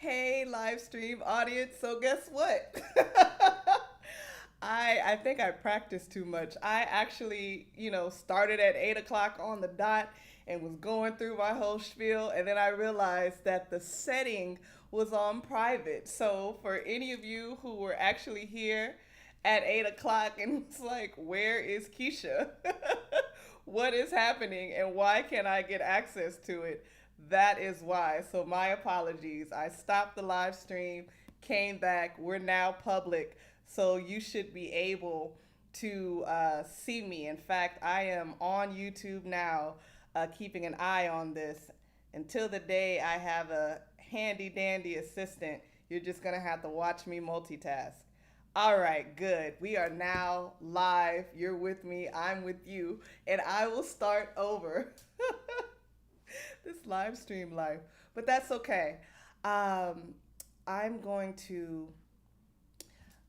Hey, live stream audience. So guess what? I think I practiced too much. I actually, started at 8 o'clock on the dot and was going through my whole spiel, and then I realized that the setting was on private. So for any of you who were actually here at 8 o'clock and was like, "Where is Keisha? What is happening, and why can't I get access to it?" That is why. So my apologies. I stopped the live stream, came back. We're now public, so you should be able to see me. In fact, I am on YouTube now, keeping an eye on this. Until the day I have a handy dandy assistant, you're just gonna have to watch me multitask. All right, good. We are now live. You're with me, I'm with you, and I will start over. This live stream life, but that's okay. Um, I'm going to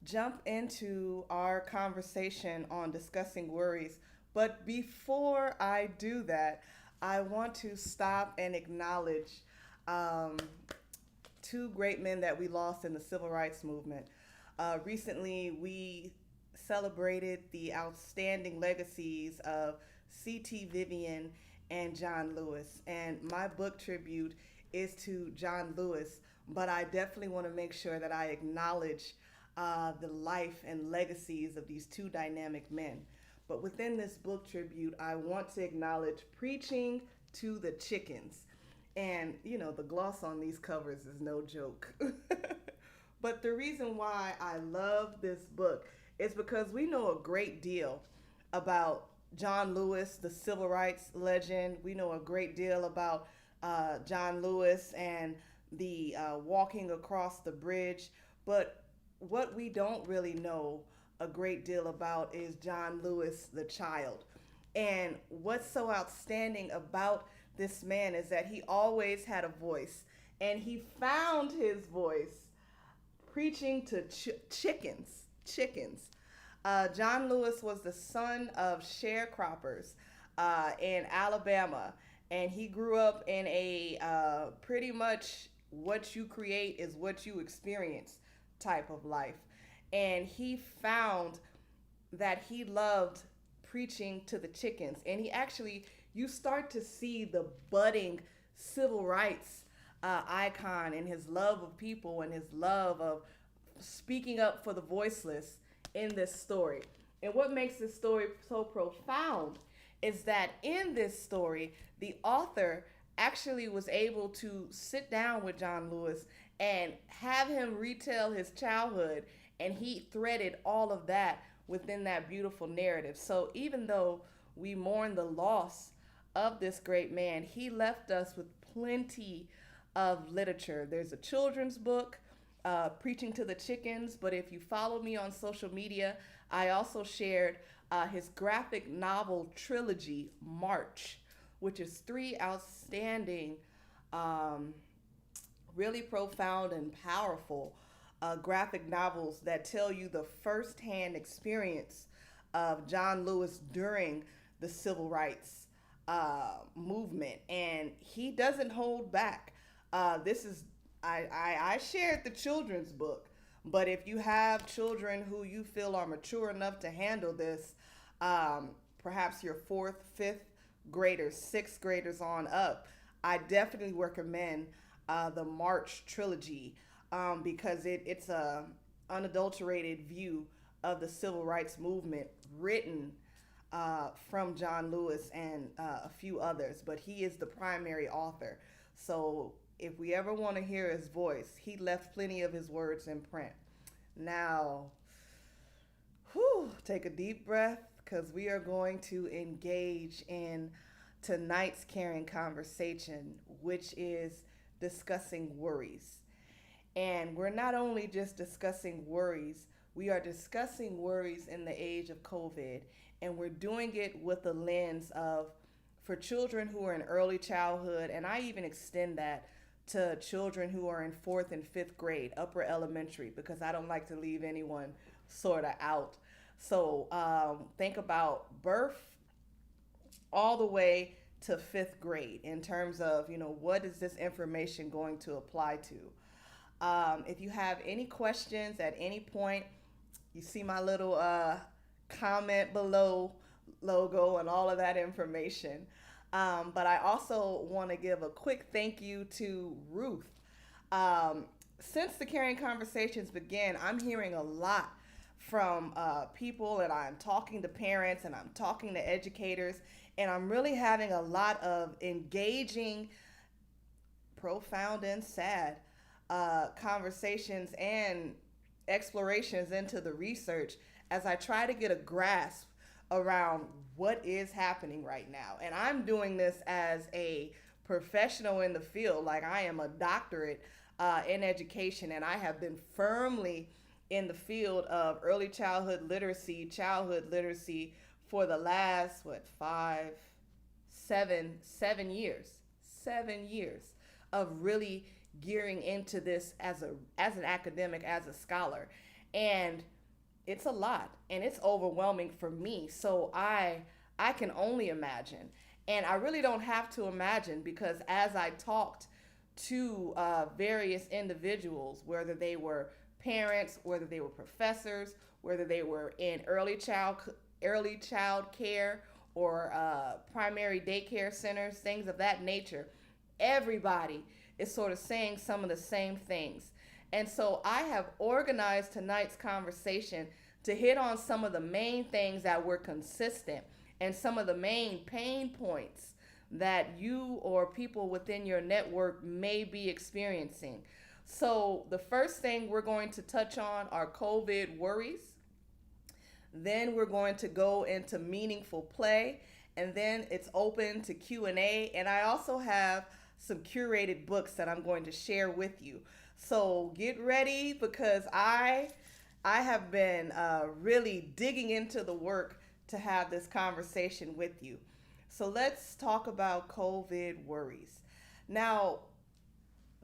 jump into our conversation on discussing worries. But before I do that, I want to stop and acknowledge um, two great men that we lost in the civil rights movement. Recently, we celebrated the outstanding legacies of C.T. Vivian and John Lewis. And my book tribute is to John Lewis, but I definitely want to make sure that I acknowledge the life and legacies of these two dynamic men. But within this book tribute, I want to acknowledge Preaching to the Chickens. And, the gloss on these covers is no joke. But the reason why I love this book is because we know a great deal about John Lewis, the civil rights legend. We know a great deal about John Lewis and the walking across the bridge. But what we don't really know a great deal about is John Lewis, the child. And what's so outstanding about this man is that he always had a voice, and he found his voice preaching to chickens. Chickens. John Lewis was the son of sharecroppers in Alabama, and he grew up in a pretty much what you create is what you experience type of life. And he found that he loved preaching to the chickens. And he actually, you start to see the budding civil rights icon and his love of people and his love of speaking up for the voiceless in this story. And what makes this story so profound is that in this story, the author actually was able to sit down with John Lewis and have him retell his childhood, and he threaded all of that within that beautiful narrative. So even though we mourn the loss of this great man, he left us with plenty of literature. There's a children's book, Preaching to the Chickens, but if you follow me on social media, I also shared his graphic novel trilogy, March, which is three outstanding, um, really profound and powerful graphic novels that tell you the firsthand experience of John Lewis during the civil rights movement. And he doesn't hold back. This is, I shared the children's book, but if you have children who you feel are mature enough to handle this, um, perhaps your fourth, fifth graders, sixth graders on up, I definitely recommend the March trilogy because it's a unadulterated view of the civil rights movement written from John Lewis and a few others, but he is the primary author. So if we ever want to hear his voice, he left plenty of his words in print. Now, take a deep breath because we are going to engage in tonight's caring conversation, which is discussing worries. And we're not only just discussing worries, we are discussing worries in the age of COVID. And we're doing it with the lens of for children who are in early childhood, and I even extend that to children who are in fourth and fifth grade, upper elementary, because I don't like to leave anyone sort of out. So think about birth all the way to fifth grade in terms of, what is this information going to apply to? If you have any questions at any point, you see my little comment below logo and all of that information. But I also want to give a quick thank you to Ruth. Um, since the Caring Conversations began, I'm hearing a lot from people, and I'm talking to parents, and I'm talking to educators, and I'm really having a lot of engaging, profound, and sad conversations and explorations into the research as I try to get a grasp around what is happening right now. And I'm doing this as a professional in the field. Like, I am a doctorate in education, and I have been firmly in the field of early childhood literacy for the last, what, 7 years, 7 years of really gearing into this as an academic, as a scholar. And it's a lot, and it's overwhelming for me. So I can only imagine. And I really don't have to imagine, because as I talked to various individuals, whether they were parents, whether they were professors, whether they were in early child care, or primary daycare centers, things of that nature, everybody is sort of saying some of the same things. And so I have organized tonight's conversation to hit on some of the main things that were consistent, and some of the main pain points that you or people within your network may be experiencing. So the first thing we're going to touch on are COVID worries. Then we're going to go into meaningful play, and then it's open to Q&A. And I also have some curated books that I'm going to share with you. So get ready, because I have been really digging into the work to have this conversation with you. So let's talk about COVID worries. Now,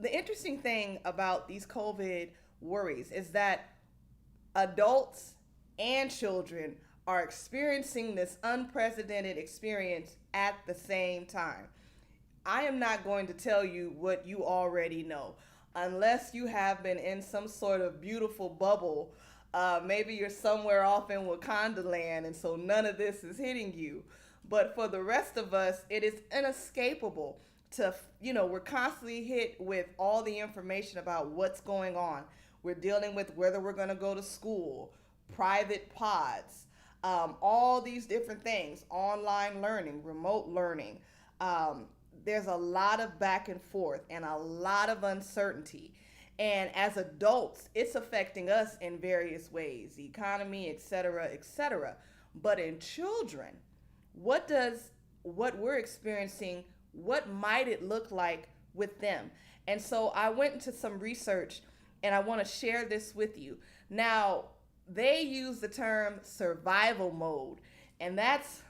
the interesting thing about these COVID worries is that adults and children are experiencing this unprecedented experience at the same time. I am not going to tell you what you already know, unless you have been in some sort of beautiful bubble. Maybe you're somewhere off in Wakanda land, and so none of this is hitting you. But for the rest of us, it is inescapable to, we're constantly hit with all the information about what's going on. We're dealing with whether we're going to go to school, private pods, all these different things, online learning, remote learning. There's a lot of back and forth and a lot of uncertainty. And as adults, it's affecting us in various ways, the economy, et cetera, et cetera. But in children, what we're experiencing, what might it look like with them? And so I went into some research, and I want to share this with you. Now, they use the term survival mode, and that's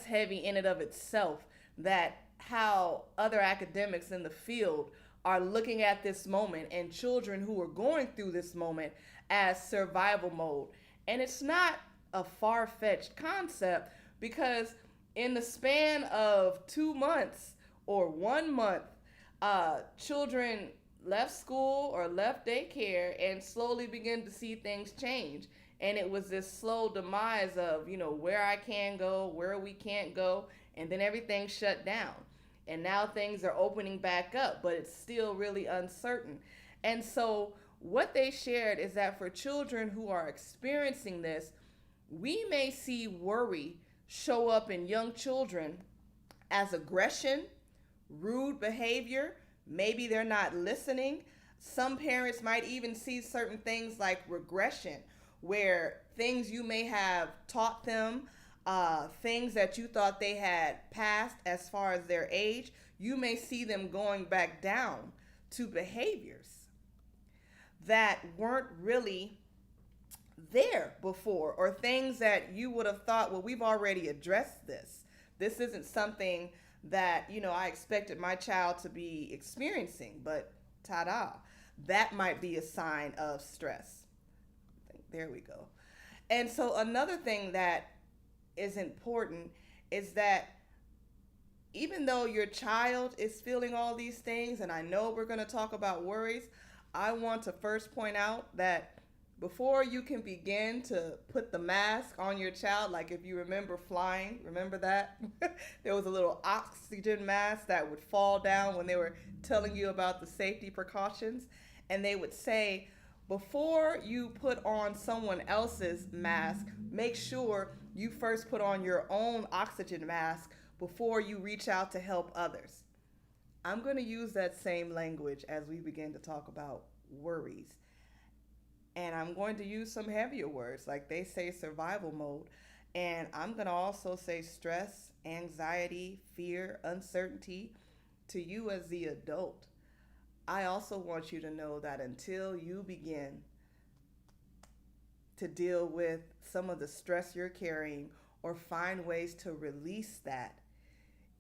heavy in and of itself, that how other academics in the field are looking at this moment and children who are going through this moment as survival mode. And it's not a far-fetched concept, because in the span of 2 months or 1 month, children left school or left daycare and slowly begin to see things change. And it was this slow demise of, where I can go, where we can't go, and then everything shut down. And now things are opening back up, but it's still really uncertain. And so what they shared is that for children who are experiencing this, we may see worry show up in young children as aggression, rude behavior. Maybe they're not listening. Some parents might even see certain things like regression, where things you may have taught them, things that you thought they had passed as far as their age, you may see them going back down to behaviors that weren't really there before, or things that you would have thought, well, we've already addressed this. This isn't something that, I expected my child to be experiencing, but ta-da, that might be a sign of stress. There we go. And so another thing that is important is that even though your child is feeling all these things, and I know we're going to talk about worries, I want to first point out that before you can begin to put the mask on your child, like if you remember flying, remember that? There was a little oxygen mask that would fall down when they were telling you about the safety precautions. And they would say, before you put on someone else's mask, make sure you first put on your own oxygen mask before you reach out to help others. I'm going to use that same language as we begin to talk about worries. And I'm going to use some heavier words, like they say survival mode. And I'm going to also say stress, anxiety, fear, uncertainty to you as the adult. I also want you to know that until you begin to deal with some of the stress you're carrying or find ways to release that,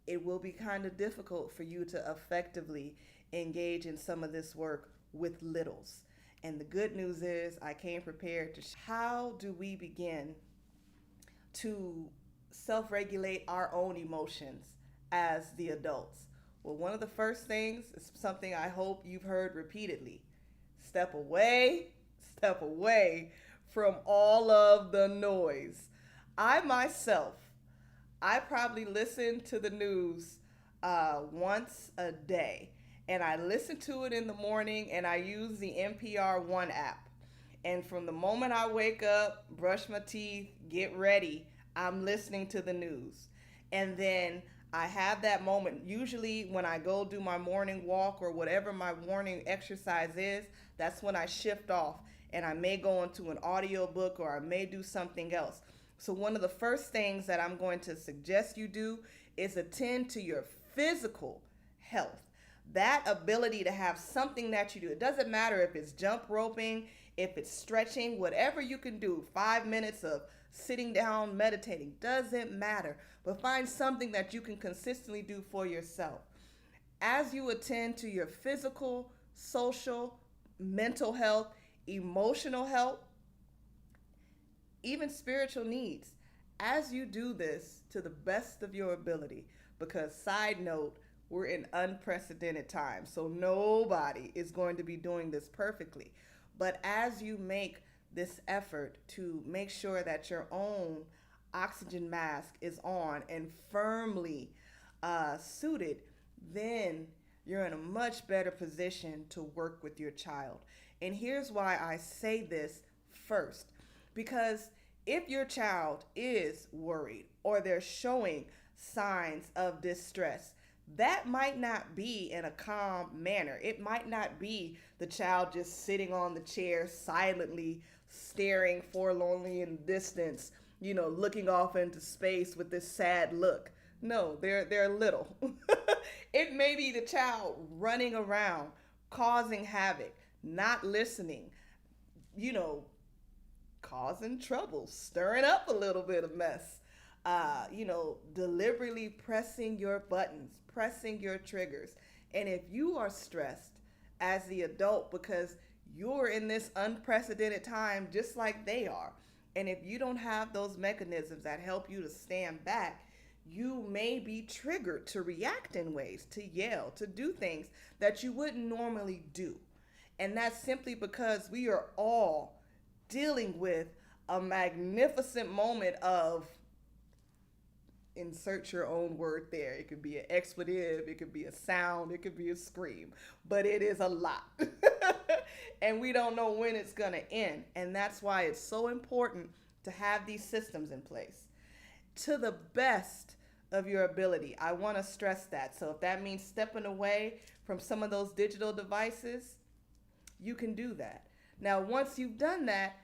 it will be kind of difficult for you to effectively engage in some of this work with littles. And the good news is I came prepared to how do we begin to self-regulate our own emotions as the adults? Well, one of the first things is something I hope you've heard repeatedly. Step away from all of the noise. I probably listen to the news once a day. And I listen to it in the morning and I use the NPR One app. And from the moment I wake up, brush my teeth, get ready, I'm listening to the news. And then I have that moment, usually when I go do my morning walk or whatever my morning exercise is, that's when I shift off and I may go into an audio book or I may do something else. So one of the first things that I'm going to suggest you do is attend to your physical health. That ability to have something that you do. It doesn't matter if it's jump roping, if it's stretching, whatever you can do, 5 minutes of sitting down, meditating, doesn't matter. But find something that you can consistently do for yourself. As you attend to your physical, social, mental health, emotional health, even spiritual needs, as you do this to the best of your ability, because side note, we're in unprecedented times, so nobody is going to be doing this perfectly. But as you make this effort to make sure that your own oxygen mask is on and firmly suited, then you're in a much better position to work with your child. And here's why I say this first. Because if your child is worried or they're showing signs of distress, that might not be in a calm manner. It might not be the child just sitting on the chair silently staring forlornly in the distance, looking off into space with this sad look. No, they're little. It may be the child running around, causing havoc, not listening, causing trouble, stirring up a little bit of mess. Deliberately pressing your buttons, pressing your triggers. And if you are stressed as the adult because you're in this unprecedented time just like they are, and if you don't have those mechanisms that help you to stand back, you may be triggered to react in ways, to yell, to do things that you wouldn't normally do. And that's simply because we are all dealing with a magnificent moment of, insert your own word there. It could be an expletive, it could be a sound, it could be a scream, but it is a lot. And we don't know when it's going to end. And that's why it's so important to have these systems in place. To the best of your ability, I want to stress that. So if that means stepping away from some of those digital devices, you can do that. Now, once you've done that,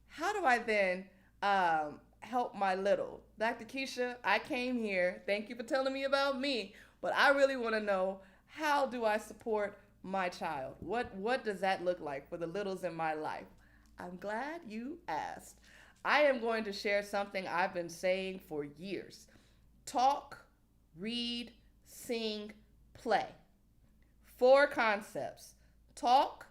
how do I then help my little? Dr. Keisha, I came here. Thank you for telling me about me. But I really want to know, how do I support my child? What does that look like for the littles in my life? I'm glad you asked. I am going to share something I've been saying for years. Talk, read, sing, play. 4 concepts. Talk,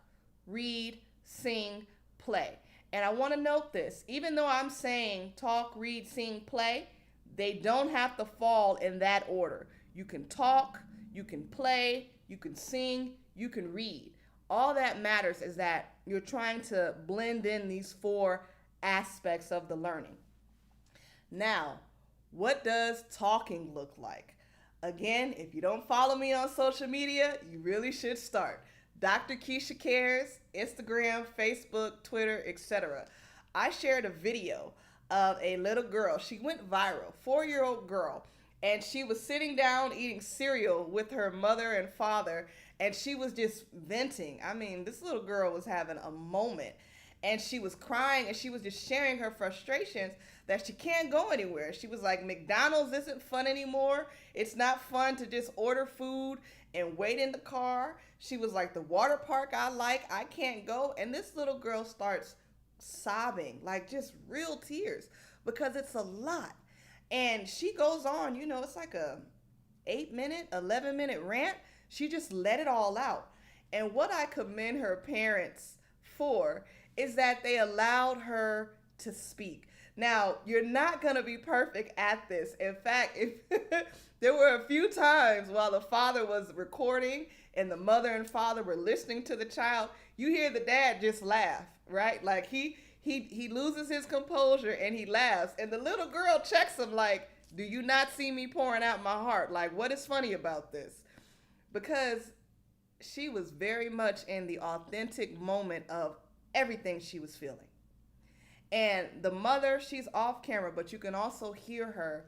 read, sing, play. And I want to note this, even though I'm saying talk, read, sing, play, they don't have to fall in that order. You can talk, you can play, you can sing, you can read. All that matters is that you're trying to blend in these four aspects of the learning. Now, what does talking look like? Again, if you don't follow me on social media, you really should start. Dr. Keisha Cares, Instagram, Facebook, Twitter, etc. I shared a video of a little girl. She went viral, 4-year-old girl, and she was sitting down eating cereal with her mother and father, and she was just venting. I mean, this little girl was having a moment, and she was crying, and she was just sharing her frustrations that she can't go anywhere. She was like, McDonald's isn't fun anymore. It's not fun to just order food and wait in the car. She was like, the water park I can't go. And this little girl starts sobbing, like just real tears, because it's a lot. And she goes on, it's like a 8-minute, 11-minute rant. She just let it all out. And what I commend her parents for is that they allowed her to speak. Now, you're not going to be perfect at this. In fact, if there were a few times while the father was recording and the mother and father were listening to the child, you hear the dad just laugh, right? Like he loses his composure and he laughs. And the little girl checks him like, do you not see me pouring out my heart? Like, what is funny about this? Because she was very much in the authentic moment of everything she was feeling. And the mother, she's off camera, but you can also hear her,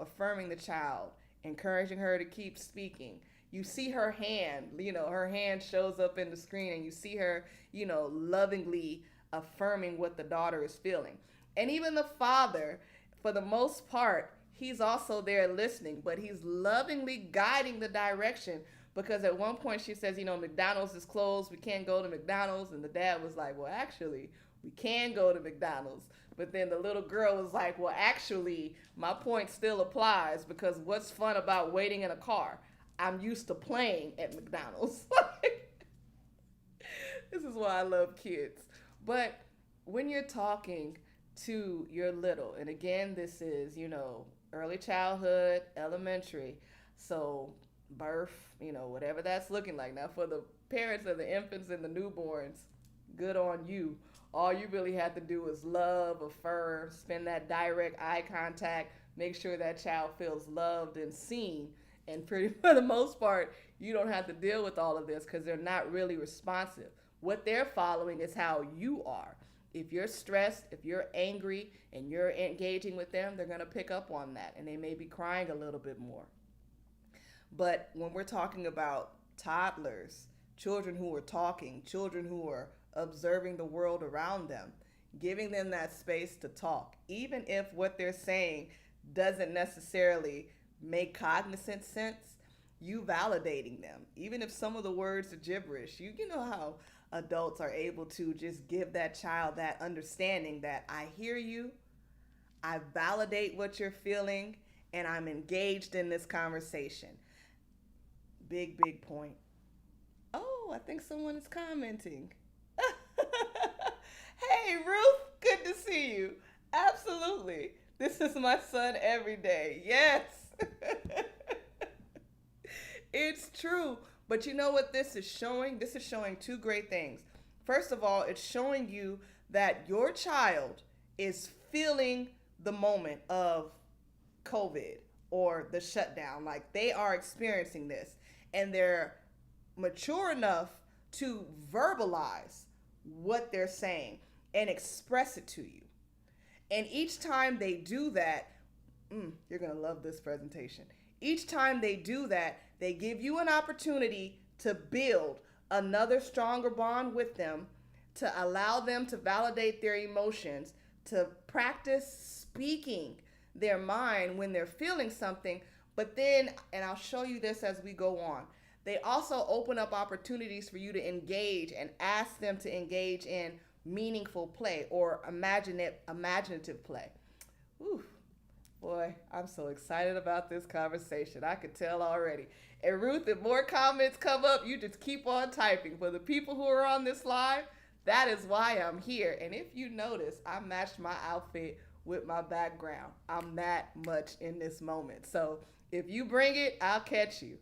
affirming the child, encouraging her to keep speaking. You see her hand, her hand shows up in the screen, and you see her, lovingly affirming what the daughter is feeling. And even the father, for the most part, he's also there listening, but he's lovingly guiding the direction, because at one point she says, McDonald's is closed, we can't go to McDonald's. And the dad was like, well, actually, we can go to McDonald's. But then the little girl was like, well, actually, my point still applies, because what's fun about waiting in a car? I'm used to playing at McDonald's. This is why I love kids. But when you're talking to your little, and again, this is, early childhood, elementary, so birth, whatever that's looking like. Now, for the parents of the infants and the newborns, good on you. All you really have to do is love, affirm, spend that direct eye contact, make sure that child feels loved and seen. And for the most part, you don't have to deal with all of this because they're not really responsive. What they're following is how you are. If you're stressed, if you're angry, and you're engaging with them, they're going to pick up on that, and they may be crying a little bit more. But when we're talking about toddlers, children who are talking, children who are observing the world around them, giving them that space to talk, even if what they're saying doesn't necessarily make cognizant sense, you validating them. Even if some of the words are gibberish, you know how adults are able to just give that child that understanding that I hear you, I validate what you're feeling, and I'm engaged in this conversation. Big, big point. Oh, I think someone is commenting. Hey, Ruth, good to see you. Absolutely. This is my son every day. Yes. It's true. But you know what this is showing? This is showing two great things. First of all, it's showing you that your child is feeling the moment of COVID or the shutdown. Like, they are experiencing this, and they're mature enough to verbalize what they're saying and express it to you. And each time they do that, you're going to love this presentation. Each time they do that, they give you an opportunity to build another stronger bond with them, to allow them to validate their emotions, to practice speaking their mind when they're feeling something. But then, and I'll show you this as we go on, they also open up opportunities for you to engage and ask them to engage in meaningful play or imaginative play. Ooh, boy, I'm so excited about this conversation. I could tell already. And Ruth, if more comments come up, you just keep on typing. For the people who are on this live, that is why I'm here. And if you notice, I matched my outfit with my background. I'm that much in this moment. So if you bring it, I'll catch you.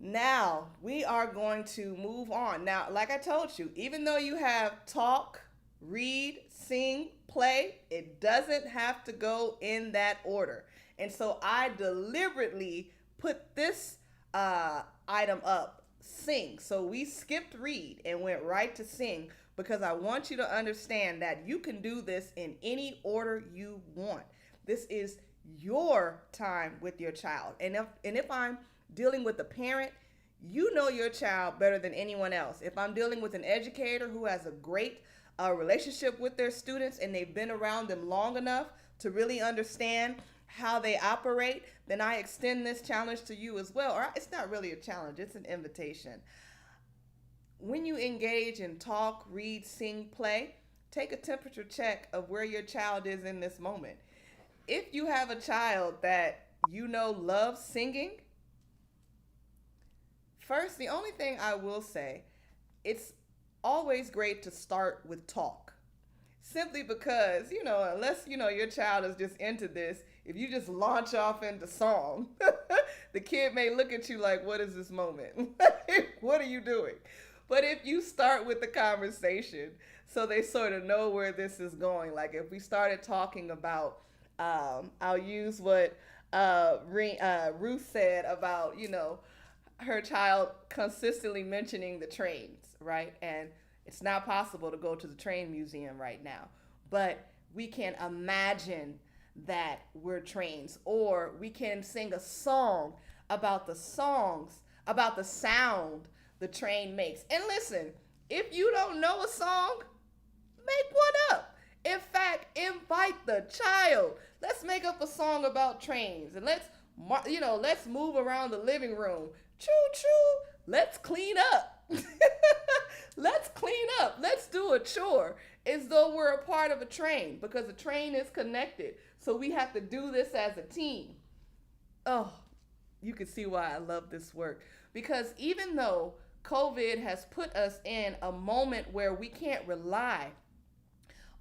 Now we are going to move on. Now, like I told you, even though you have talk, read, sing, play, it doesn't have to go in that order. And so I deliberately put this item up, sing. So we skipped read and went right to sing because I want you to understand that you can do this in any order you want. This is your time with your child. And if I'm dealing with a parent, you know your child better than anyone else. If I'm dealing with an educator who has a great relationship with their students and they've been around them long enough to really understand how they operate, then I extend this challenge to you as well. Or it's not really a challenge, it's an invitation. When you engage in talk, read, sing, play, take a temperature check of where your child is in this moment. If you have a child that you know loves singing, first, the only thing I will say, it's always great to start with talk. Simply because, unless, your child is just into this, if you just launch off into song, the kid may look at you like, what is this moment? What are you doing? But if you start with the conversation, so they sort of know where this is going, like if we started talking about, I'll use what Ruth said about, her child consistently mentioning the trains, right? And it's not possible to go to the train museum right now, but we can imagine that we're trains, or we can sing a song about the sound the train makes. And listen, if you don't know a song, make one up. In fact, invite the child. Let's make up a song about trains, and let's move around the living room. Choo choo. Let's clean up. Let's clean up. Let's do a chore as though we're a part of a train, because a train is connected. So we have to do this as a team. Oh, you can see why I love this work. Because even though COVID has put us in a moment where we can't rely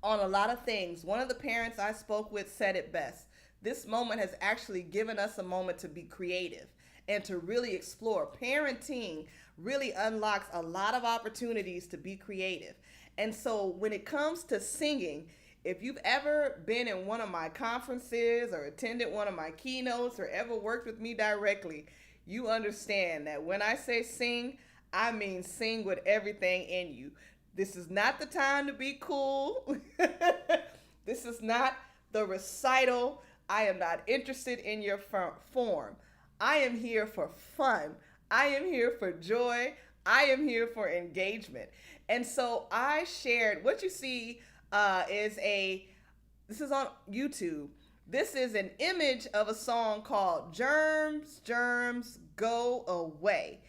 on a lot of things, one of the parents I spoke with said it best. This moment has actually given us a moment to be creative and to really explore. Parenting really unlocks a lot of opportunities to be creative. And so when it comes to singing, if you've ever been in one of my conferences or attended one of my keynotes or ever worked with me directly, you understand that when I say sing, I mean sing with everything in you. This is not the time to be cool. This is not the recital. I am not interested in your form. I am here for fun. I am here for joy. I am here for engagement. And so I shared what you see this is on YouTube. This is an image of a song called Germs, Germs, Go Away.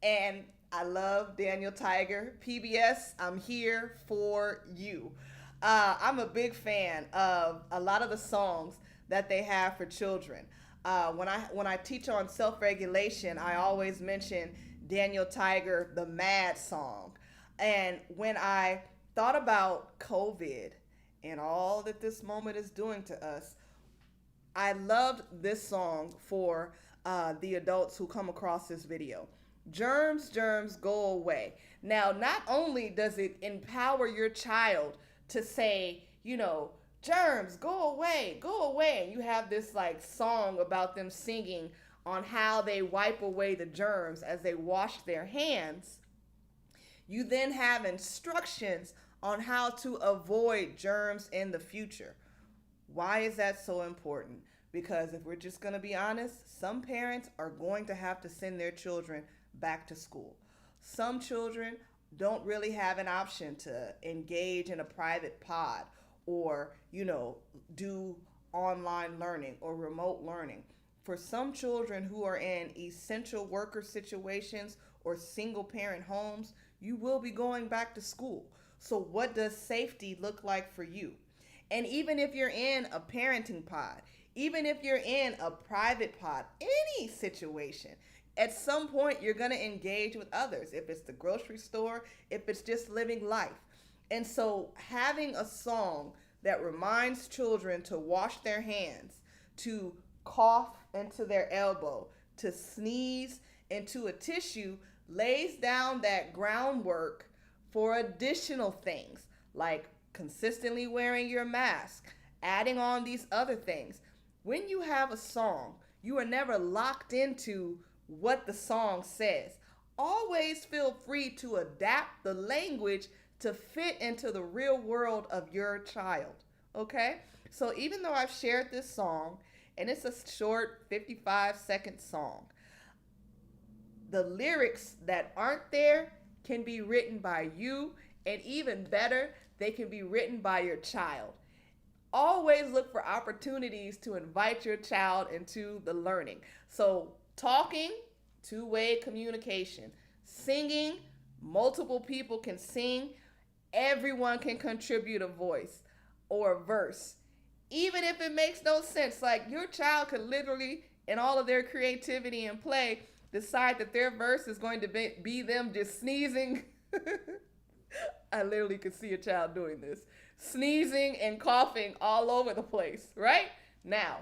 And I love Daniel Tiger. PBS, I'm here for you. I'm a big fan of a lot of the songs that they have for children. When I teach on self-regulation, I always mention Daniel Tiger, the Mad song. And when I thought about COVID and all that this moment is doing to us, I loved this song for the adults who come across this video. Germs, germs, go away. Now, not only does it empower your child to say, germs, go away, go away. And you have this like song about them singing on how they wipe away the germs as they wash their hands. You then have instructions on how to avoid germs in the future. Why is that so important? Because if we're just going to be honest, some parents are going to have to send their children back to school. Some children don't really have an option to engage in a private pod or, do online learning or remote learning. For some children who are in essential worker situations or single parent homes, you will be going back to school. So what does safety look like for you? And even if you're in a parenting pod, even if you're in a private pod, any situation, at some point you're going to engage with others. If it's the grocery store, if it's just living life. And so having a song that reminds children to wash their hands, to cough into their elbow, to sneeze into a tissue lays down that groundwork for additional things like consistently wearing your mask, adding on these other things. When you have a song, you are never locked into what the song says. Always feel free to adapt the language to fit into the real world of your child. Okay? So even though I've shared this song, and it's a short 55-second song, the lyrics that aren't there can be written by you, and even better, they can be written by your child. Always look for opportunities to invite your child into the learning. So talking, two-way communication. Singing, multiple people can sing. Everyone can contribute a voice or a verse. Even if it makes no sense, like your child could literally, in all of their creativity and play, decide that their verse is going to be them just sneezing. I literally could see a child doing this. Sneezing and coughing all over the place, right? Now,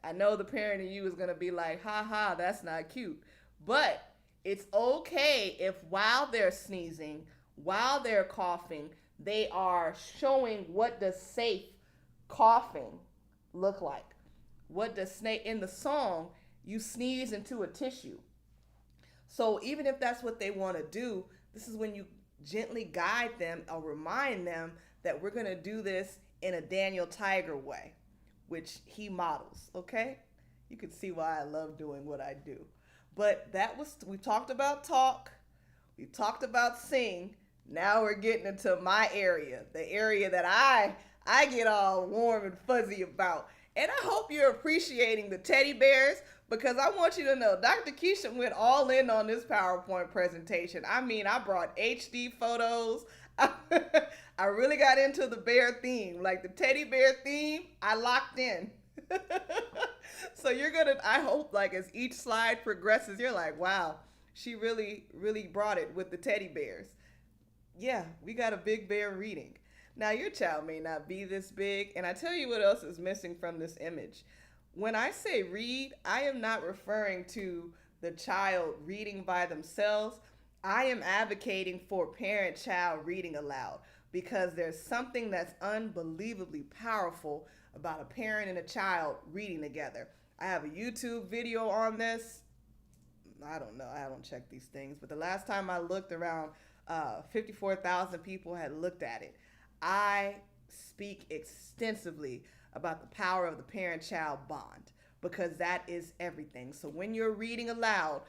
I know the parent in you is going to be like, ha ha, that's not cute. But it's okay if while they're sneezing, while they're coughing, they are showing what does safe coughing look like. What does snake in the song, you sneeze into a tissue. So even if that's what they want to do, this is when you gently guide them or remind them that we're going to do this in a Daniel Tiger way, which he models, okay? You can see why I love doing what I do. But we talked about talk, we talked about sing. Now we're getting into my area, the area that I get all warm and fuzzy about. And I hope you're appreciating the teddy bears, because I want you to know Dr. Keisha went all in on this PowerPoint presentation. I mean, I brought HD photos. I really got into the bear theme, like the teddy bear theme, I locked in. So I hope like as each slide progresses, you're like, wow, she really, really brought it with the teddy bears. Yeah, we got a big bear reading. Now your child may not be this big, and I tell you what else is missing from this image. When I say read, I am not referring to the child reading by themselves. I am advocating for parent-child reading aloud, because there's something that's unbelievably powerful about a parent and a child reading together. I have a YouTube video on this. I don't know, I don't check these things, but the last time I looked, around 54,000 people had looked at it. I speak extensively about the power of the parent-child bond, because that is everything. So when you're reading aloud,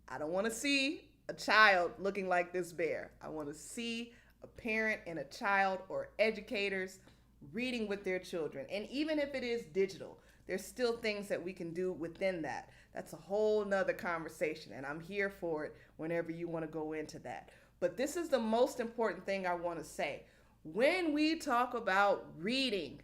I don't want to see a child looking like this bear. I want to see a parent and a child, or educators, reading with their children. And even if it is digital, there's still things that we can do within that. That's a whole nother conversation, and I'm here for it whenever you want to go into that. But this is the most important thing I want to say. When we talk about reading,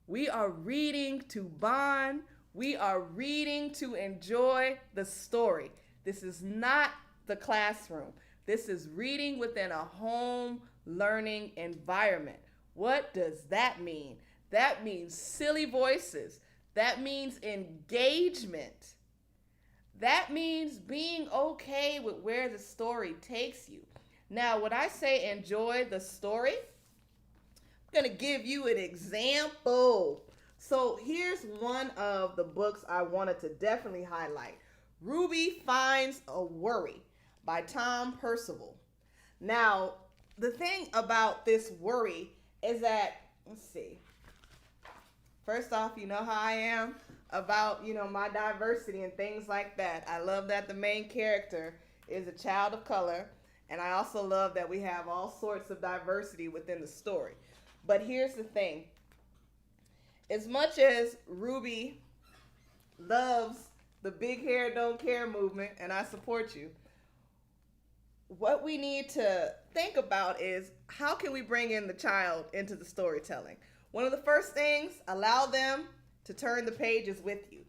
we are reading to bond. We are reading to enjoy the story. This is not the classroom. This is reading within a home learning environment. What does that mean? That means silly voices. That means engagement. That means being okay with where the story takes you. Now, when I say enjoy the story, I'm going to give you an example. So here's one of the books I wanted to definitely highlight. Ruby Finds a Worry by Tom Percival. Now, the thing about this worry is that, let's see. First off, you know how I am about, my diversity and things like that. I love that the main character is a child of color. And I also love that we have all sorts of diversity within the story. But here's the thing. As much as Ruby loves the big hair don't care movement, and I support you, what we need to think about is, how can we bring in the child into the storytelling? One of the first things, allow them to turn the pages with you.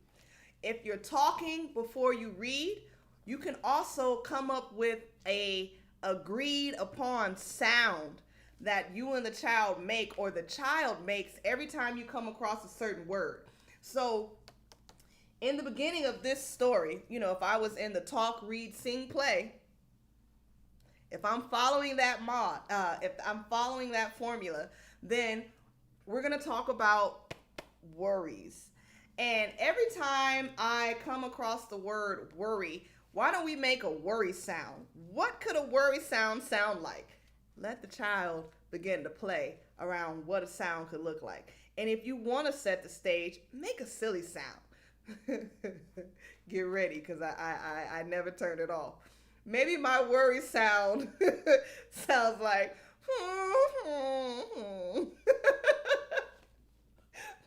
If you're talking before you read, you can also come up with a agreed upon sound that you and the child make, or the child makes every time you come across a certain word. So In the beginning of this story, if I was in the talk, read, sing, play, if I'm following that if I'm following that formula, then we're going to talk about worries. And every time I come across the word worry, why don't we make a worry sound? What could a worry sound like? Let the child begin to play around what a sound could look like. And if you want to set the stage, make a silly sound. Get ready, because I never turned it off. Maybe my worry sound sounds like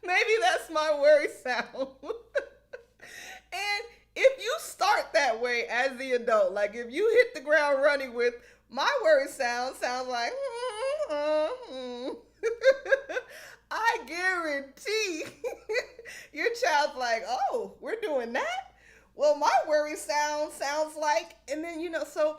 maybe that's my worry sound. And if you start that way as the adult, like if you hit the ground running with my worry sounds like I guarantee your child's like, oh, we're doing that? Well, my worry sounds like, and then, so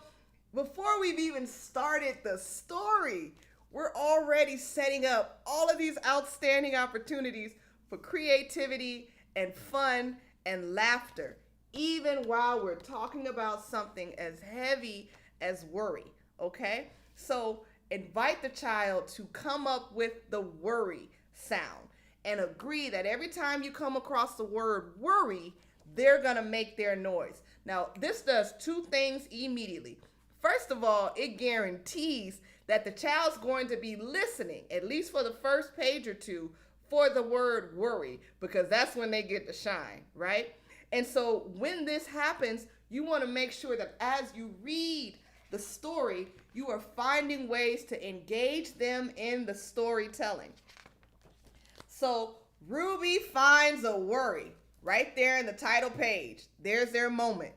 before we've even started the story, we're already setting up all of these outstanding opportunities for creativity and fun and laughter, even while we're talking about something as heavy as worry, okay? So invite the child to come up with the worry sound and agree that every time you come across the word worry, they're gonna make their noise. Now, this does two things immediately. First of all, it guarantees that the child's going to be listening, at least for the first page or two, for the word worry, because that's when they get to shine, right? And so when this happens, you want to make sure that as you read the story, you are finding ways to engage them in the storytelling. So Ruby finds a worry right there in the title page. There's their moment,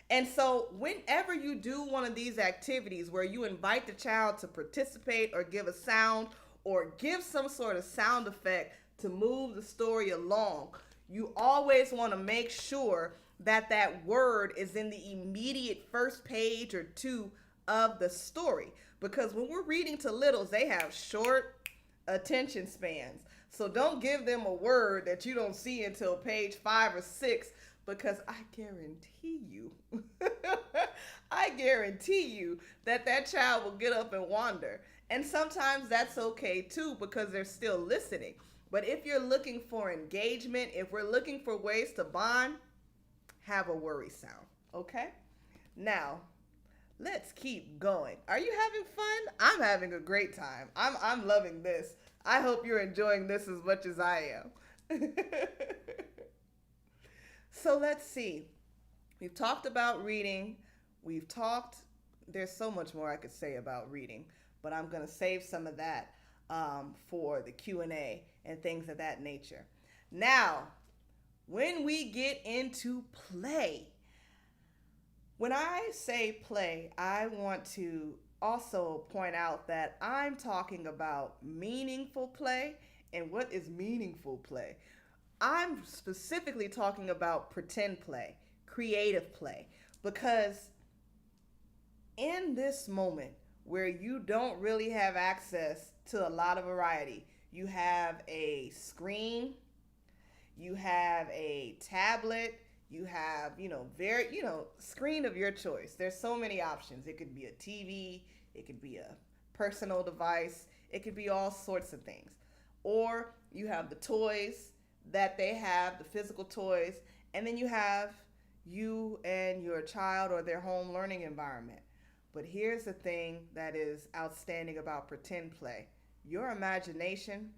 And so whenever you do one of these activities where you invite the child to participate or give a sound or give some sort of sound effect to move the story along, you always want to make sure that that word is in the immediate first page or two of the story. Because when we're reading to littles, they have short attention spans. So don't give them a word that you don't see until page 5 or 6, because I guarantee you, that child will get up and wander. And sometimes that's okay too, because they're still listening. But if you're looking for engagement, if we're looking for ways to bond, have a worry sound, okay? Now, let's keep going. Are you having fun? I'm having a great time. I'm loving this. I hope you're enjoying this as much as I am. So let's see. We've talked about reading. There's so much more I could say about reading, but I'm going to save some of that for the Q&A and things of that nature. Now, when we get into play, when I say play, I want to also point out that I'm talking about meaningful play. And what is meaningful play? I'm specifically talking about pretend play, creative play, because in this moment where you don't really have access to a lot of variety, you have a screen, you have a tablet, you have, screen of your choice. There's so many options. It could be a TV, it could be a personal device, it could be all sorts of things. Or you have the toys that they have, the physical toys, and then you have you and your child or their home learning environment. But here's the thing that is outstanding about pretend play. Your imagination,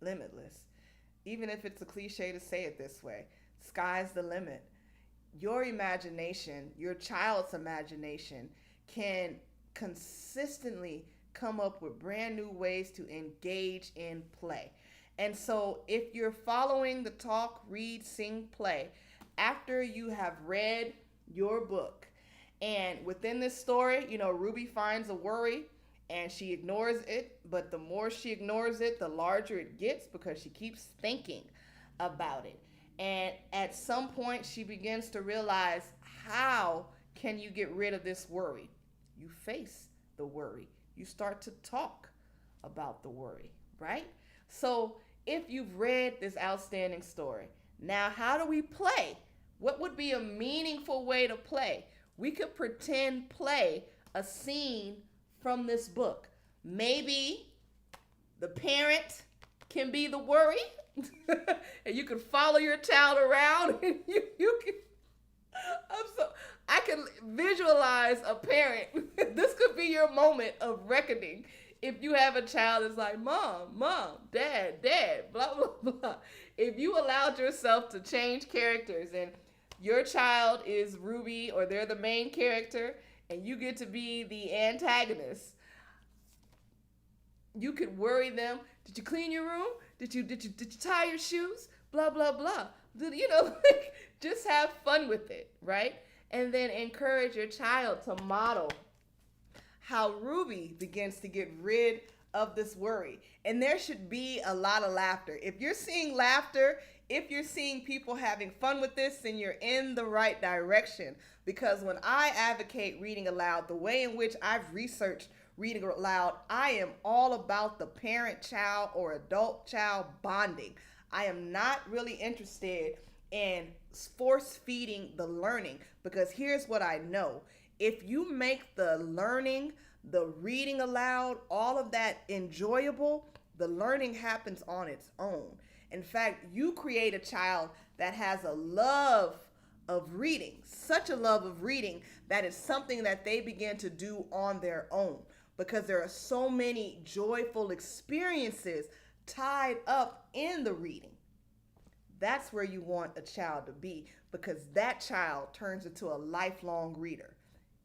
limitless. Even if it's a cliche to say it this way, sky's the limit. Your imagination, your child's imagination, can consistently come up with brand new ways to engage in play. And so if you're following the talk, read, sing, play, after you have read your book, and within this story, Ruby finds a worry and she ignores it, but the more she ignores it, the larger it gets because she keeps thinking about it. And at some point, she begins to realize, how can you get rid of this worry? You face the worry. You start to talk about the worry, right? So if you've read this outstanding story, Now, how do we play? What would be a meaningful way to play? We could pretend play a scene from this book. Maybe the parent can be the worry, and you can follow your child around, and you can. I can visualize a parent. This could be your moment of reckoning. If you have a child that's like, mom, dad, blah, blah, blah. If you allowed yourself to change characters and your child is Ruby or they're the main character and you get to be the antagonist, you could worry them. Did you clean your room? Did you tie your shoes? Blah, blah, blah. Just have fun with it, right? And then encourage your child to model how Ruby begins to get rid of this worry. And there should be a lot of laughter. If you're seeing laughter, if you're seeing people having fun with this, then you're in the right direction. Because when I advocate reading aloud, the way in which I've researched reading aloud, I am all about the parent-child or adult-child bonding. I am not really interested in force-feeding the learning, because here's what I know. If you make the learning, the reading aloud, all of that enjoyable, the learning happens on its own. In fact, you create a child that has a love of reading, such a love of reading that it's something that they begin to do on their own, because there are so many joyful experiences tied up in the reading. That's where you want a child to be, because that child turns into a lifelong reader.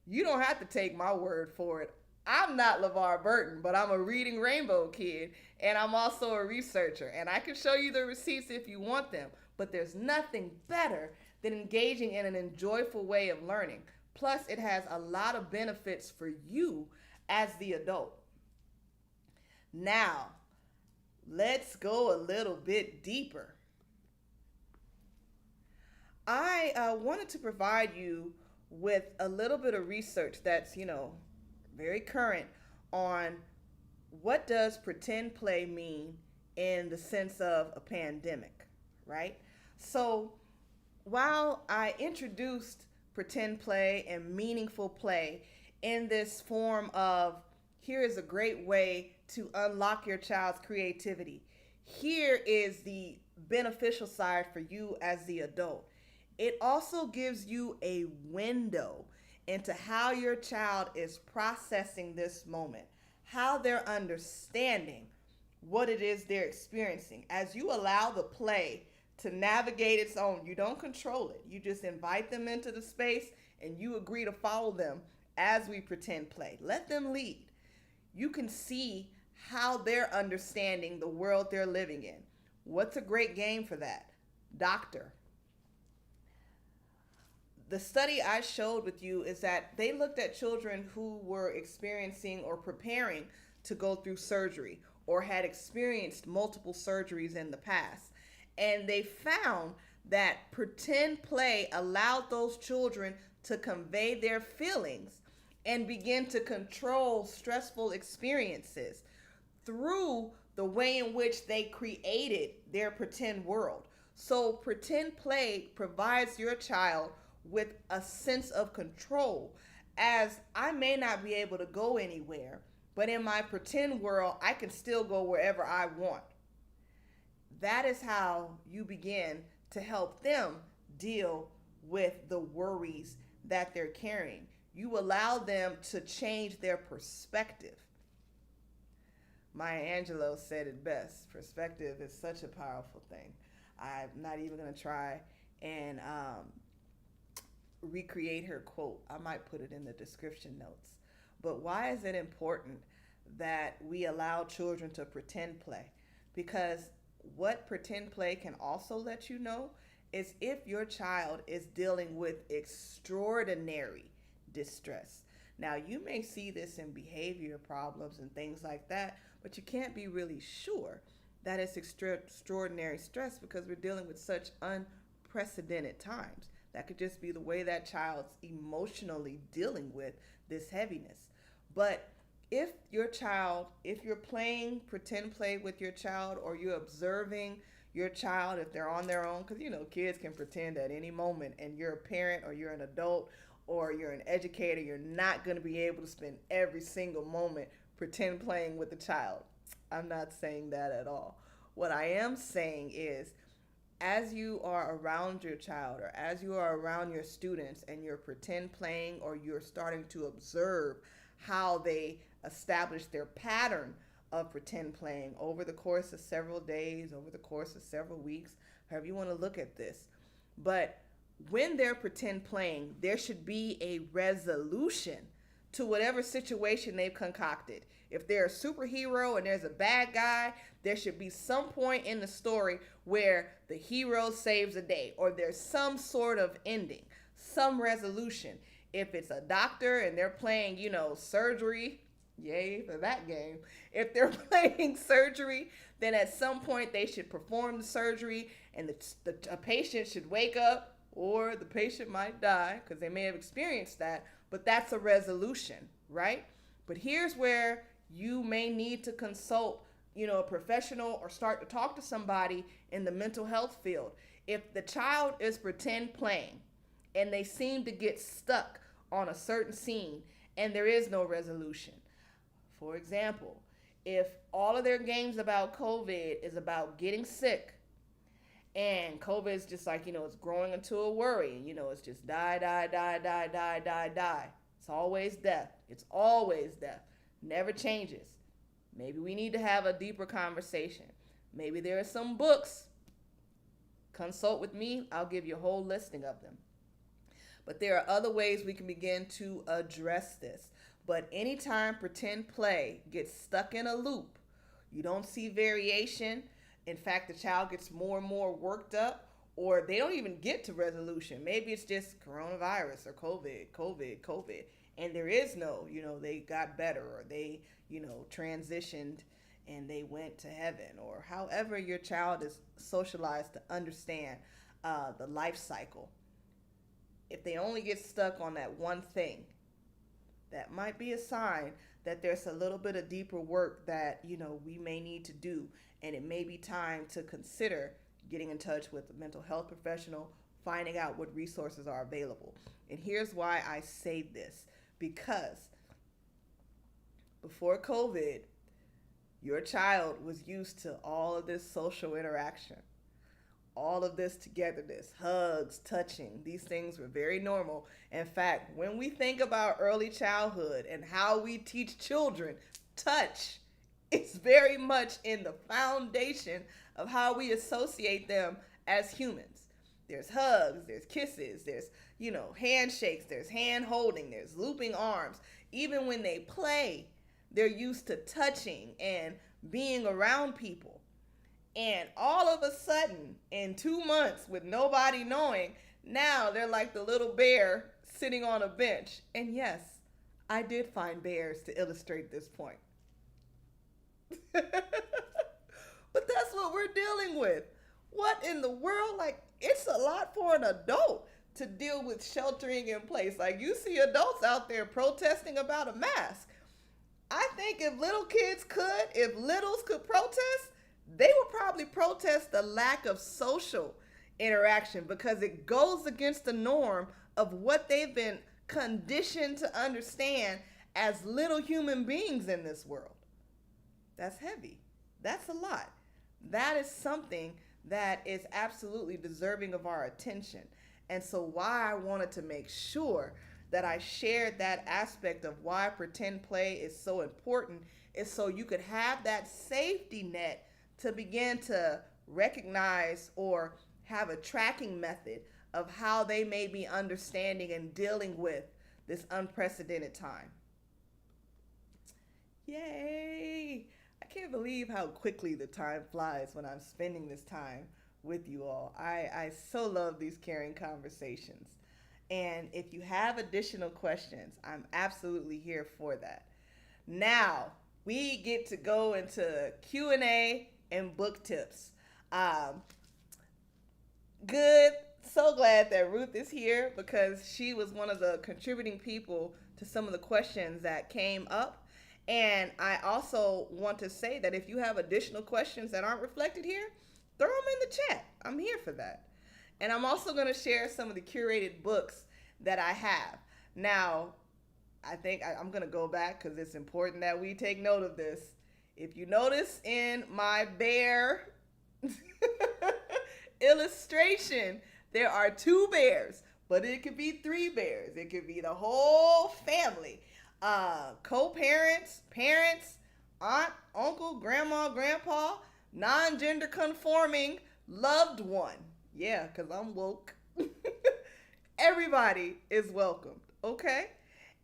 You don't have to take my word for it. I'm not LeVar Burton, but I'm a Reading Rainbow kid, and I'm also a researcher, and I can show you the receipts if you want them, but there's nothing better than engaging in an enjoyable way of learning. Plus, it has a lot of benefits for you as the adult. Now, let's go a little bit deeper. I wanted to provide you with a little bit of research that's, very current on what does pretend play mean in the sense of a pandemic, right? So while I introduced pretend play and meaningful play in this form of here is a great way to unlock your child's creativity, here is the beneficial side for you as the adult. It also gives you a window into how your child is processing this moment, how they're understanding what it is they're experiencing. As you allow the play to navigate its own, you don't control it. You just invite them into the space and you agree to follow them as we pretend play. Let them lead. You can see how they're understanding the world they're living in. What's a great game for that? Doctor. The study I showed with you is that they looked at children who were experiencing or preparing to go through surgery or had experienced multiple surgeries in the past. And they found that pretend play allowed those children to convey their feelings and begin to control stressful experiences through the way in which they created their pretend world. So pretend play provides your child with a sense of control, as I may not be able to go anywhere, but in my pretend world, I can still go wherever I want. That is how you begin to help them deal with the worries that they're carrying. You allow them to change their perspective. Maya Angelou said it best. Perspective is such a powerful thing. I'm not even going to try and recreate her quote. I might put it in the description notes. But why is it important that we allow children to pretend play? Because what pretend play can also let you know is if your child is dealing with extraordinary distress. Now, you may see this in behavior problems and things like that, but you can't be really sure that it's extraordinary stress because we're dealing with such unprecedented times. That could just be the way that child's emotionally dealing with this heaviness. But if you're playing pretend play with your child, or you're observing your child, if they're on their own, because kids can pretend at any moment, and you're a parent or you're an adult or you're an educator, you're not going to be able to spend every single moment pretend playing with the child. I'm not saying that at all. What I am saying is, as you are around your child or as you are around your students and you're pretend playing or you're starting to observe how they establish their pattern of pretend playing over the course of several days, over the course of several weeks, however you want to look at this. But when they're pretend playing, there should be a resolution to whatever situation they've concocted. If they're a superhero and there's a bad guy, there should be some point in the story where the hero saves the day or there's some sort of ending, some resolution. If it's a doctor and they're playing, surgery, yay for that game. If they're playing surgery, then at some point they should perform the surgery and a patient should wake up, or the patient might die because they may have experienced that, but that's a resolution, right? But here's where you may need to consult, a professional or start to talk to somebody in the mental health field. If the child is pretend playing and they seem to get stuck on a certain scene and there is no resolution. For example, if all of their games about COVID is about getting sick and COVID is just like, it's growing into a worry, it's just die, die, die, die, die, die, die. It's always death. It's always death. Never changes. Maybe we need to have a deeper conversation. Maybe there are some books. Consult with me. I'll give you a whole listing of them. But there are other ways we can begin to address this. But anytime pretend play gets stuck in a loop, you don't see variation. In fact, the child gets more and more worked up, or they don't even get to resolution. Maybe it's just coronavirus or COVID. And there is no, they got better, or they, transitioned and they went to heaven, or however your child is socialized to understand the life cycle. If they only get stuck on that one thing, that might be a sign that there's a little bit of deeper work that, we may need to do. And it may be time to consider getting in touch with a mental health professional, finding out what resources are available. And here's why I say this. Because before COVID, your child was used to all of this social interaction, all of this togetherness, hugs, touching. These things were very normal. In fact, when we think about early childhood and how we teach children, touch is very much in the foundation of how we associate them as humans. There's hugs, there's kisses, there's, handshakes, there's hand holding, there's looping arms. Even when they play, they're used to touching and being around people. And all of a sudden, in 2 months, with nobody knowing, now they're like the little bear sitting on a bench. And yes, I did find bears to illustrate this point. But that's what we're dealing with. What in the world? It's a lot for an adult to deal with sheltering in place. You see adults out there protesting about a mask. I think if if littles could protest, they would probably protest the lack of social interaction, because it goes against the norm of what they've been conditioned to understand as little human beings in this world. That's heavy. That's a lot. That is something that is absolutely deserving of our attention. And so why I wanted to make sure that I shared that aspect of why pretend play is so important is so you could have that safety net to begin to recognize or have a tracking method of how they may be understanding and dealing with this unprecedented time. Yay! I can't believe how quickly the time flies when I'm spending this time with you all. I so love these caring conversations. And if you have additional questions, I'm absolutely here for that. Now, we get to go into Q&A and book tips. Good. So glad that Ruth is here, because she was one of the contributing people to some of the questions that came up. And I also want to say that if you have additional questions that aren't reflected here, throw them in the chat. I'm here for that. And I'm also going to share some of the curated books that I have. Now, I think I'm going to go back because it's important that we take note of this. If you notice in my bear illustration, there are 2 bears, but it could be 3 bears. It could be the whole family. Co-parents, parents, aunt, uncle, grandma, grandpa, non-gender conforming, loved one. Yeah, because I'm woke. Everybody is welcomed, okay?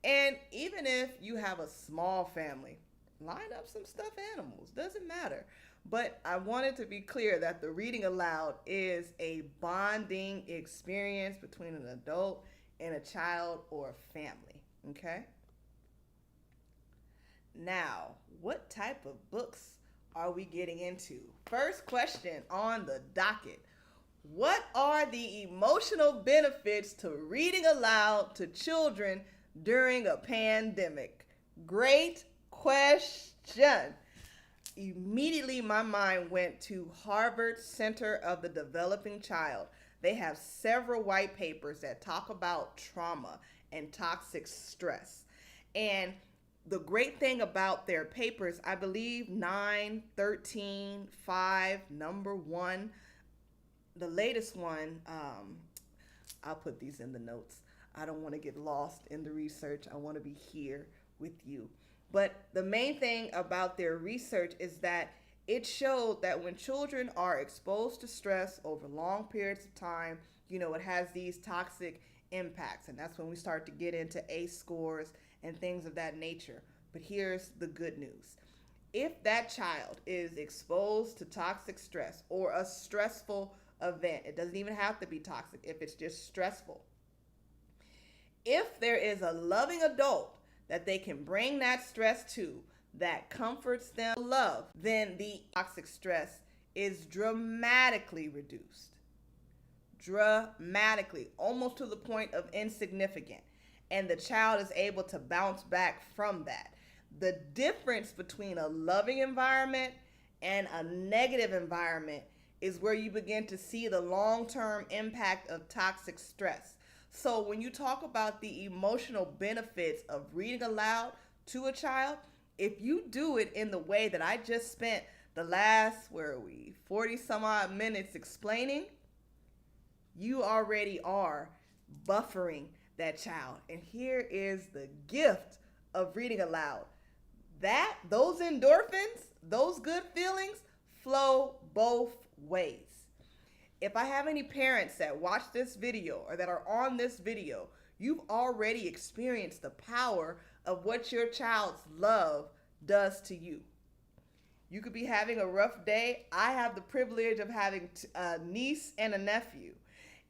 And even if you have a small family, line up some stuffed animals. Doesn't matter. But I wanted to be clear that the reading aloud is a bonding experience between an adult and a child or a family, okay? Now, what type of books are we getting into? First question on the docket. What are the emotional benefits to reading aloud to children during a pandemic? Great question. Immediately my mind went to Harvard Center of the Developing Child. They have several white papers that talk about trauma and toxic stress. And the great thing about their papers, I believe 9, 13, 5, number 1, the latest one, I'll put these in the notes. I don't want to get lost in the research. I want to be here with you. But the main thing about their research is that it showed that when children are exposed to stress over long periods of time, it has these toxic impacts. And that's when we start to get into ACE scores and things of that nature. But here's the good news. If that child is exposed to toxic stress or a stressful event, it doesn't even have to be toxic if it's just stressful. If there is a loving adult that they can bring that stress to, that comforts them, love, then the toxic stress is dramatically reduced. Dramatically, almost to the point of insignificant. And the child is able to bounce back from that. The difference between a loving environment and a negative environment is where you begin to see the long-term impact of toxic stress. So when you talk about the emotional benefits of reading aloud to a child, if you do it in the way that I just spent the last, 40 some odd minutes explaining, you already are buffering that child. And here is the gift of reading aloud. Those endorphins, those good feelings flow both ways. If I have any parents that watch this video or that are on this video, you've already experienced the power of what your child's love does to you. You could be having a rough day. I have the privilege of having a niece and a nephew.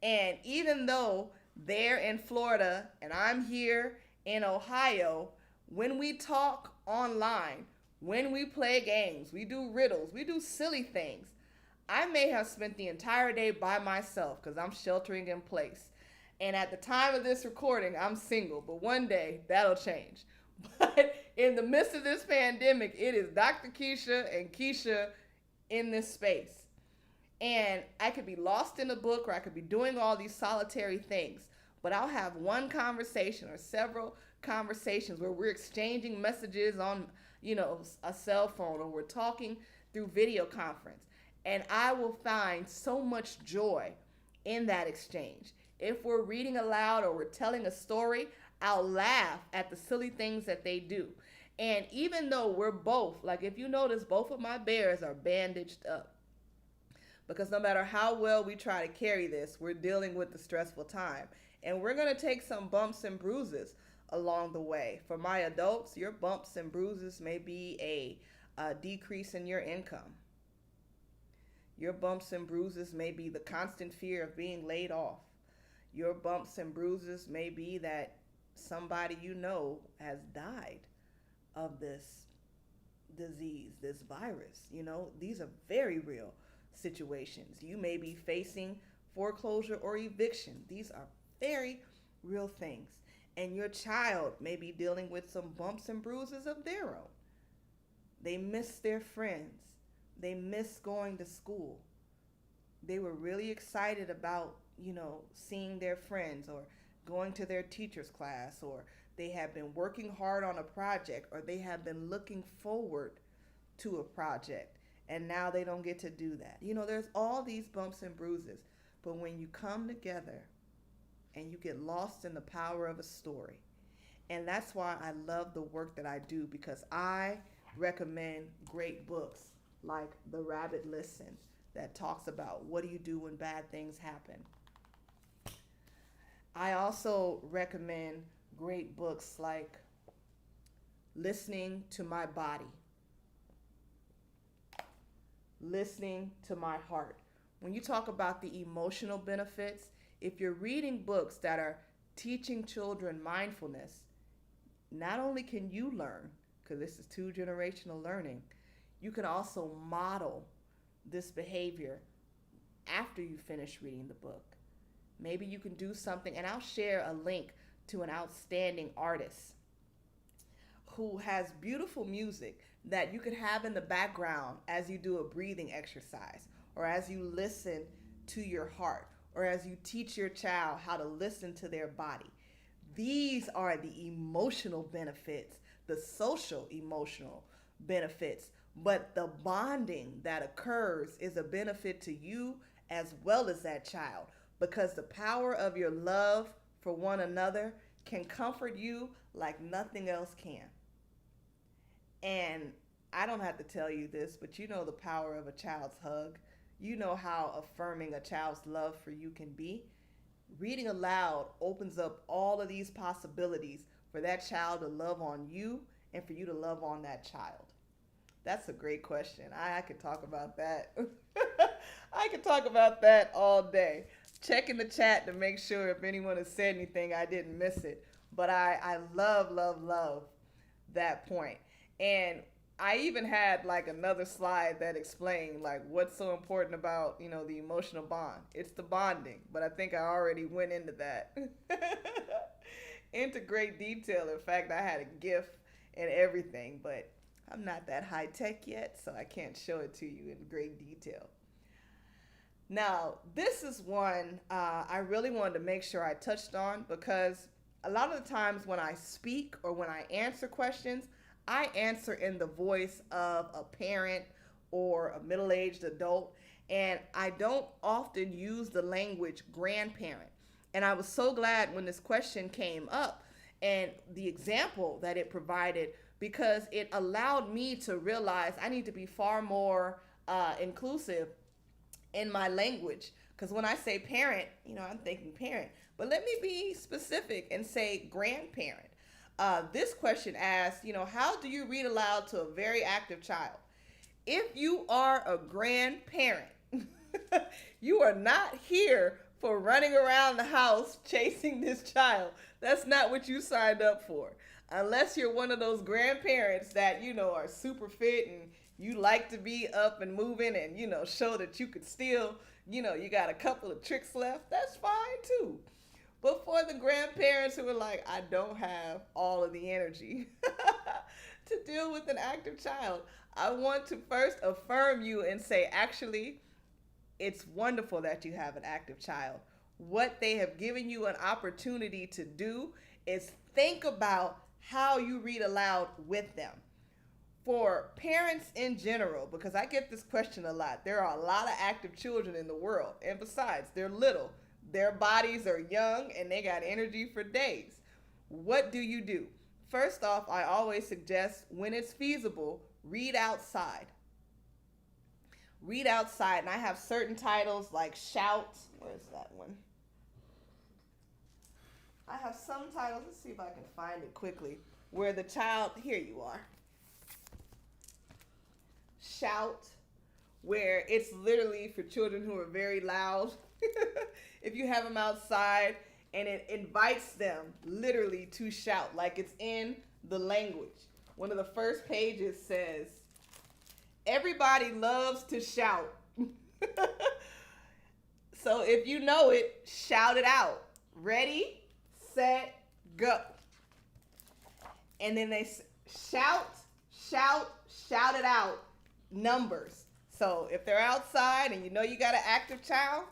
And even though they're in Florida and I'm here in Ohio, when we talk online, when we play games, we do riddles, we do silly things, I may have spent the entire day by myself because I'm sheltering in place. And at the time of this recording, I'm single, but one day that'll change. But in the midst of this pandemic, it is Dr. Keisha and Keisha in this space. And I could be lost in a book or I could be doing all these solitary things, but I'll have one conversation or several conversations where we're exchanging messages on, a cell phone, or we're talking through video conference. And I will find so much joy in that exchange. If we're reading aloud or we're telling a story, I'll laugh at the silly things that they do. And even though we're both, like if you notice, both of my bears are bandaged up. Because no matter how well we try to carry this, we're dealing with the stressful time. And we're going to take some bumps and bruises along the way. For my adults, your bumps and bruises may be a decrease in your income. Your bumps and bruises may be the constant fear of being laid off. Your bumps and bruises may be that somebody you know has died of this disease, this virus. These are very real situations. You may be facing foreclosure or eviction. These are very real things. And your child may be dealing with some bumps and bruises of their own. They miss their friends. They miss going to school. they were really excited about, seeing their friends or going to their teacher's class, or they have been working hard on a project, or they have been looking forward to a project, and now they don't get to do that. There's all these bumps and bruises. But when you come together and you get lost in the power of a story, and that's why I love the work that I do, because I recommend great books like The Rabbit Listen, that talks about what do you do when bad things happen. I also recommend great books like Listening to My Body, Listening to My Heart. When you talk about the emotional benefits, if you're reading books that are teaching children mindfulness, not only can you learn, because this is 2-generational learning, you can also model this behavior after you finish reading the book. Maybe you can do something, and I'll share a link to an outstanding artist who has beautiful music that you could have in the background as you do a breathing exercise, or as you listen to your heart, or as you teach your child how to listen to their body. These are the emotional benefits, the social emotional benefits, but the bonding that occurs is a benefit to you as well as that child, because the power of your love for one another can comfort you like nothing else can. And I don't have to tell you this, but you know the power of a child's hug. You know how affirming a child's love for you can be. Reading aloud opens up all of these possibilities for that child to love on you and for you to love on that child. That's a great question. I could talk about that. I could talk about that all day. Check in the chat to make sure if anyone has said anything, I didn't miss it. But I love, love, love that point. And I even had like another slide that explained like what's so important about, the emotional bond. It's the bonding, but I think I already went into that into great detail. In fact, I had a GIF and everything, but I'm not that high tech yet, so I can't show it to you in great detail. Now, this is one I really wanted to make sure I touched on, because a lot of the times when I speak or when I answer questions, I answer in the voice of a parent or a middle-aged adult, and I don't often use the language grandparent. And I was so glad when this question came up and the example that it provided, because it allowed me to realize I need to be far more inclusive in my language. Because when I say parent, I'm thinking parent, but let me be specific and say grandparent. This question asks, how do you read aloud to a very active child? If you are a grandparent, you are not here for running around the house chasing this child. That's not what you signed up for. Unless you're one of those grandparents that, are super fit and you like to be up and moving and, show that you could still, you got a couple of tricks left, that's fine too. But for the grandparents who are like, I don't have all of the energy to deal with an active child, I want to first affirm you and say, actually, it's wonderful that you have an active child. What they have given you an opportunity to do is think about how you read aloud with them. For parents in general, because I get this question a lot, there are a lot of active children in the world. And besides, they're little. Their bodies are young and they got energy for days. What do? First off, I always suggest when it's feasible, read outside. Read outside. And I have certain titles like Shout. Where's that one? I have some titles. Let's see if I can find it quickly. Where the child, here you are. Shout, where it's literally for children who are very loud. If you have them outside, and it invites them literally to shout, like it's in the language. One of the first pages says, everybody loves to shout. So if you know it, shout it out. Ready, set, go. And then they shout it out. Numbers So if they're outside and you know you got an active child,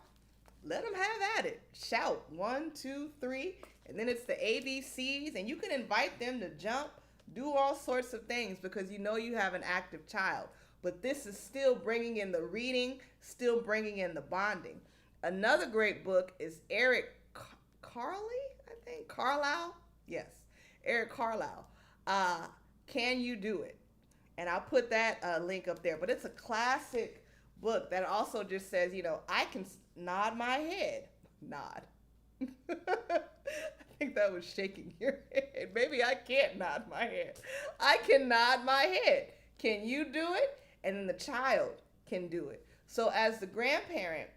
let them have at it. Shout 1, 2, 3, and then it's the ABCs, and you can invite them to jump, do all sorts of things because you know you have an active child. But this is still bringing in the reading, still bringing in the bonding. Another great book is Eric Carle, I think. Carlisle? Yes, Eric Carlisle. Can You Do It? And I'll put that link up there. But it's a classic book that also just says, I can nod my head. Nod. I think that was shaking your head. Maybe I can't nod my head. I can nod my head. Can you do it? And then the child can do it. So as the grandparent,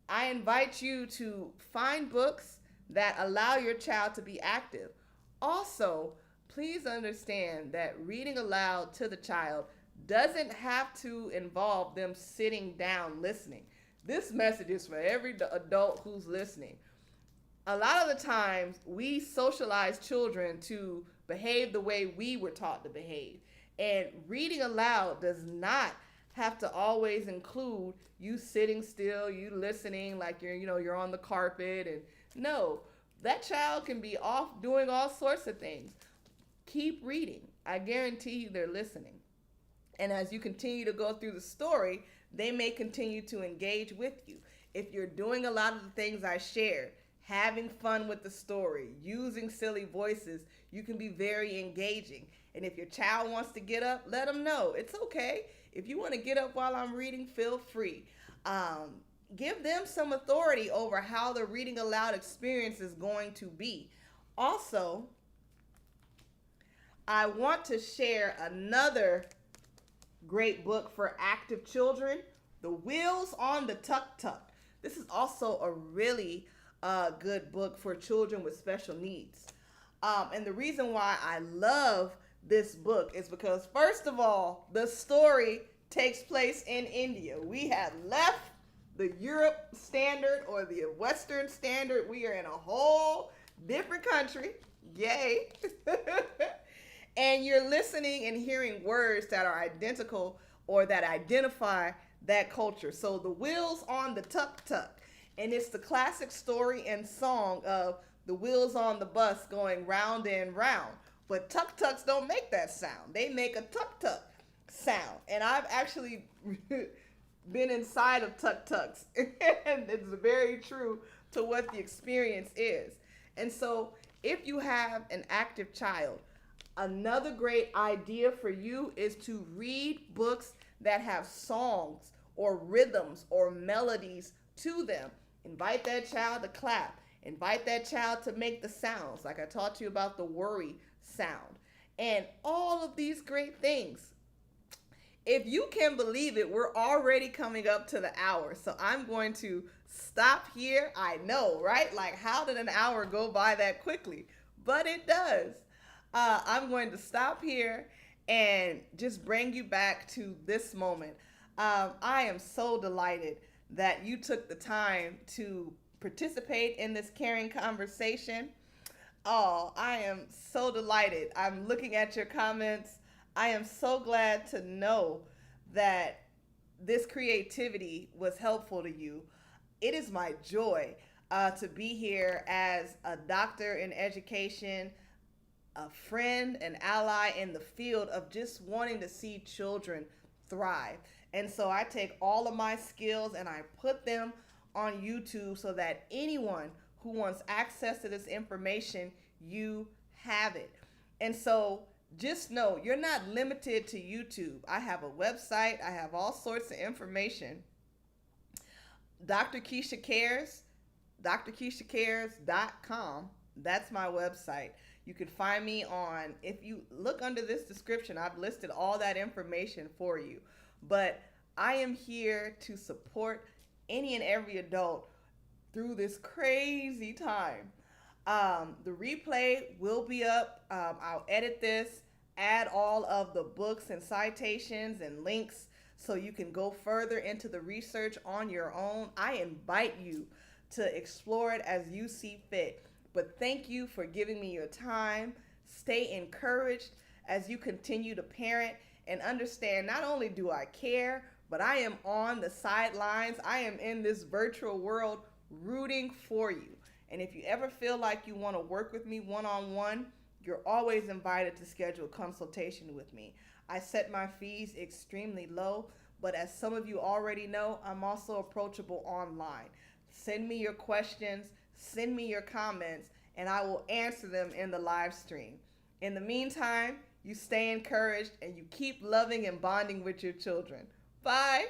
I invite you to find books that allow your child to be active. Also, please understand that reading aloud to the child doesn't have to involve them sitting down listening. This message is for every adult who's listening. A lot of the times we socialize children to behave the way we were taught to behave. And reading aloud does not have to always include you sitting still, you listening like you're on the carpet. And no, that child can be off doing all sorts of things. Keep reading. I guarantee you they're listening. And as you continue to go through the story, they may continue to engage with you. If you're doing a lot of the things I shared, having fun with the story, using silly voices, you can be very engaging. And if your child wants to get up, let them know. It's okay. If you want to get up while I'm reading, feel free. Give them some authority over how the reading aloud experience is going to be. Also, I want to share another great book for active children, The Wheels on the Tuk-Tuk. This is also a really good book for children with special needs. And the reason why I love this book is because, first of all, the story takes place in India. We have left the Europe standard or the Western standard. We are in a whole different country. Yay. And you're listening and hearing words that are identical or that identify that culture. So The Wheels on the Tuk-Tuk. And it's the classic story and song of the wheels on the bus going round and round. But tuk-tuks don't make that sound. They make a tuk-tuk sound. And I've actually been inside of tuk-tuks. And it's very true to what the experience is. And so if you have an active child, another great idea for you is to read books that have songs or rhythms or melodies to them. Invite that child to clap. Invite that child to make the sounds, like I taught you about the worry sound. And all of these great things. If you can believe it, we're already coming up to the hour. So I'm going to stop here. I know, right? Like, how did an hour go by that quickly? But it does. I'm going to stop here and just bring you back to this moment. I am so delighted that you took the time to participate in this caring conversation. Oh, I am so delighted. I'm looking at your comments. I am so glad to know that this creativity was helpful to you. It is my joy to be here as a doctor in education, a friend, an ally in the field of just wanting to see children thrive. And so I take all of my skills and I put them on YouTube so that anyone who wants access to this information, you have it. And so just know you're not limited to YouTube. I have a website. I have all sorts of information. Dr. Keisha Cares, drkeishacares.com. That's my website. You can find me on, if you look under this description, I've listed all that information for you. But I am here to support any and every adult through this crazy time. The replay will be up. I'll edit this, add all of the books and citations and links so you can go further into the research on your own. I invite you to explore it as you see fit. But thank you for giving me your time. Stay encouraged as you continue to parent and understand not only do I care, but I am on the sidelines. I am in this virtual world rooting for you. And if you ever feel like you want to work with me one on one, you're always invited to schedule a consultation with me. I set my fees extremely low, but as some of you already know, I'm also approachable online. Send me your questions, send me your comments, and I will answer them in the live stream. In the meantime, you stay encouraged and you keep loving and bonding with your children. Bye.